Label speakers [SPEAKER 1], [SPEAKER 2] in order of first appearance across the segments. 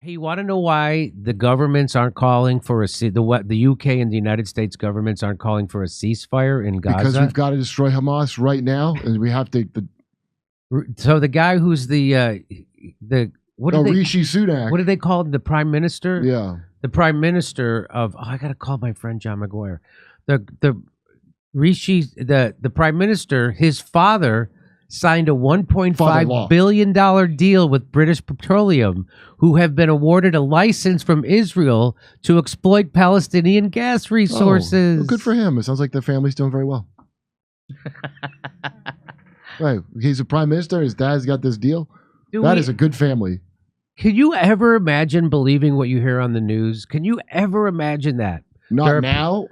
[SPEAKER 1] Hey, you want to know why the governments aren't calling for the UK and the United States governments aren't calling for a ceasefire in Gaza?
[SPEAKER 2] Because we've got to destroy Hamas right now, and we have to.
[SPEAKER 1] So the guy who's Rishi
[SPEAKER 2] Sunak.
[SPEAKER 1] What do they call him? The Prime Minister?
[SPEAKER 2] Yeah,
[SPEAKER 1] the Prime Minister of. Oh, I gotta call my friend John McGuire. The Prime Minister. His father signed a $1.5 billion deal with British Petroleum, who have been awarded a license from Israel to exploit Palestinian gas resources.
[SPEAKER 2] Well, good for him. It sounds like the family's doing very well. Right. He's a prime minister. His dad's got this deal. That is a good family.
[SPEAKER 1] Can you ever imagine believing what you hear on the news? Can you ever imagine that?
[SPEAKER 2] Not now.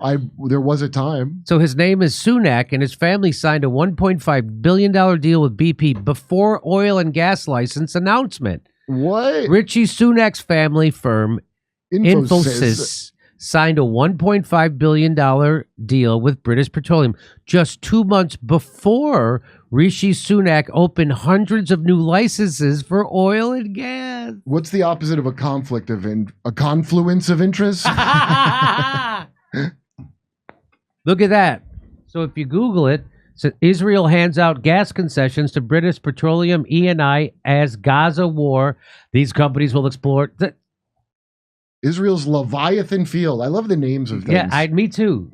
[SPEAKER 2] There was a time.
[SPEAKER 1] So his name is Sunak, and his family signed a $1.5 billion deal with BP before oil and gas license announcement.
[SPEAKER 2] What?
[SPEAKER 1] Rishi Sunak's family firm, Infosys, signed a $1.5 billion deal with British Petroleum just 2 months before Rishi Sunak opened hundreds of new licenses for oil and gas.
[SPEAKER 2] What's the opposite of a conflict of a confluence of interest?
[SPEAKER 1] Look at that. So if you Google it, so Israel hands out gas concessions to British Petroleum, Eni, as Gaza war. These companies will explore
[SPEAKER 2] Israel's Leviathan Field. I love the names of things.
[SPEAKER 1] Yeah, me too.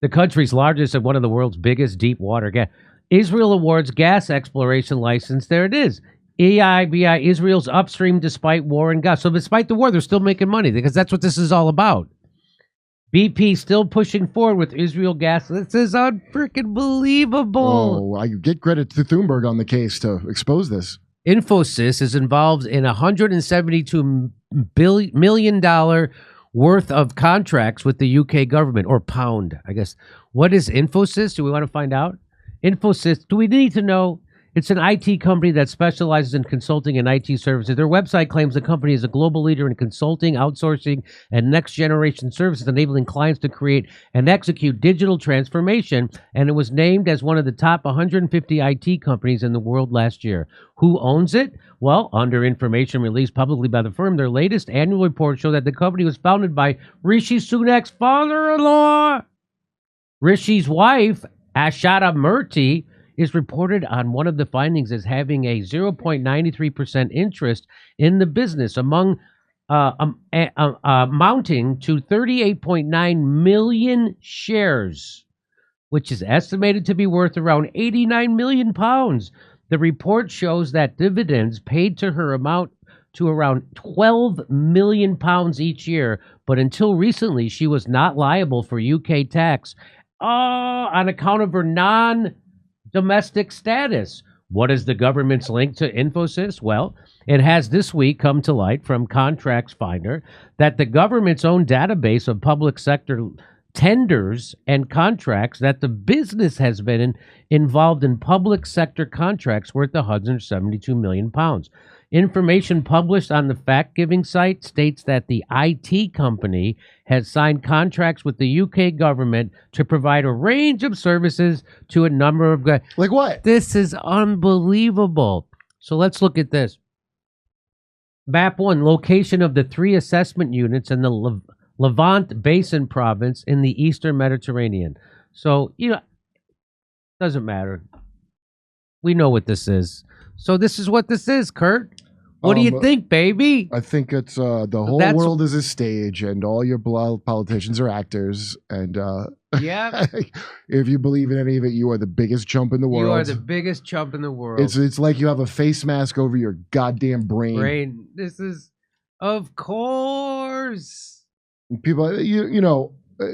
[SPEAKER 1] The country's largest and one of the world's biggest deep water gas. Israel awards gas exploration license. There it is. EIBI, Israel's upstream despite war and gas. So despite the war, they're still making money because that's what this is all about. BP still pushing forward with Israel gas. This is unfreaking believable.
[SPEAKER 2] Oh, I get credit to Thunberg on the case to expose this.
[SPEAKER 1] Infosys is involved in $172 million worth of contracts with the UK government, or pound, I guess. What is Infosys? Do we want to find out? Infosys, do we need to know? It's an IT company that specializes in consulting and IT services. Their website claims the company is a global leader in consulting, outsourcing, and next-generation services, enabling clients to create and execute digital transformation, and it was named as one of the top 150 IT companies in the world last year. Who owns it? Well, under information released publicly by the firm, their latest annual report showed that the company was founded by Rishi Sunak's father-in-law. Rishi's wife, Ashada Murthy, is reported on one of the findings as having a 0.93% interest in the business, amounting to 38.9 million shares, which is estimated to be worth around 89 million pounds. The report shows that dividends paid to her amount to around 12 million pounds each year, but until recently, she was not liable for UK tax on account of her non-domestic status. What is the government's link to Infosys? Well, it has this week come to light from Contracts Finder that the government's own database of public sector tenders and contracts that the business has been involved in public sector contracts worth 172 million pounds. Information published on the fact-giving site states that the IT company has signed contracts with the UK government to provide a range of services to a number of guys.
[SPEAKER 2] Like what?
[SPEAKER 1] This is unbelievable. So let's look at this. Map 1, location of the 3 assessment units in the Levant Basin province in the Eastern Mediterranean. So, doesn't matter. We know what this is. So this is what this is, Kurt. What do you think, baby?
[SPEAKER 2] I think it's the whole world is a stage, and all your politicians are actors. And
[SPEAKER 1] yeah,
[SPEAKER 2] if you believe in any of it, you are the biggest chump in the world.
[SPEAKER 1] You are the biggest chump in the world.
[SPEAKER 2] It's like you have a face mask over your goddamn brain.
[SPEAKER 1] This is, of course.
[SPEAKER 2] People,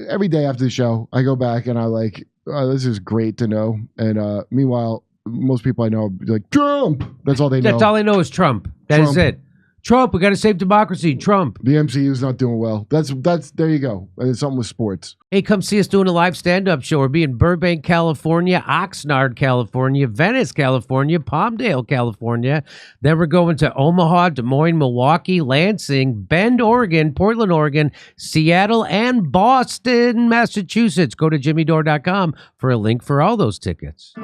[SPEAKER 2] every day after the show, I go back and I like, this is great to know. And meanwhile, most people I know are like, Trump. That's all they know.
[SPEAKER 1] That's all they know is Trump. That is it. Trump, we got to save democracy. Trump.
[SPEAKER 2] The MCU's not doing well. That's there you go. And it's something with sports.
[SPEAKER 1] Hey, come see us doing a live stand-up show. We'll be in Burbank, California, Oxnard, California, Venice, California, Palmdale, California. Then we're going to Omaha, Des Moines, Milwaukee, Lansing, Bend, Oregon, Portland, Oregon, Seattle, and Boston, Massachusetts. Go to jimmydore.com for a link for all those tickets.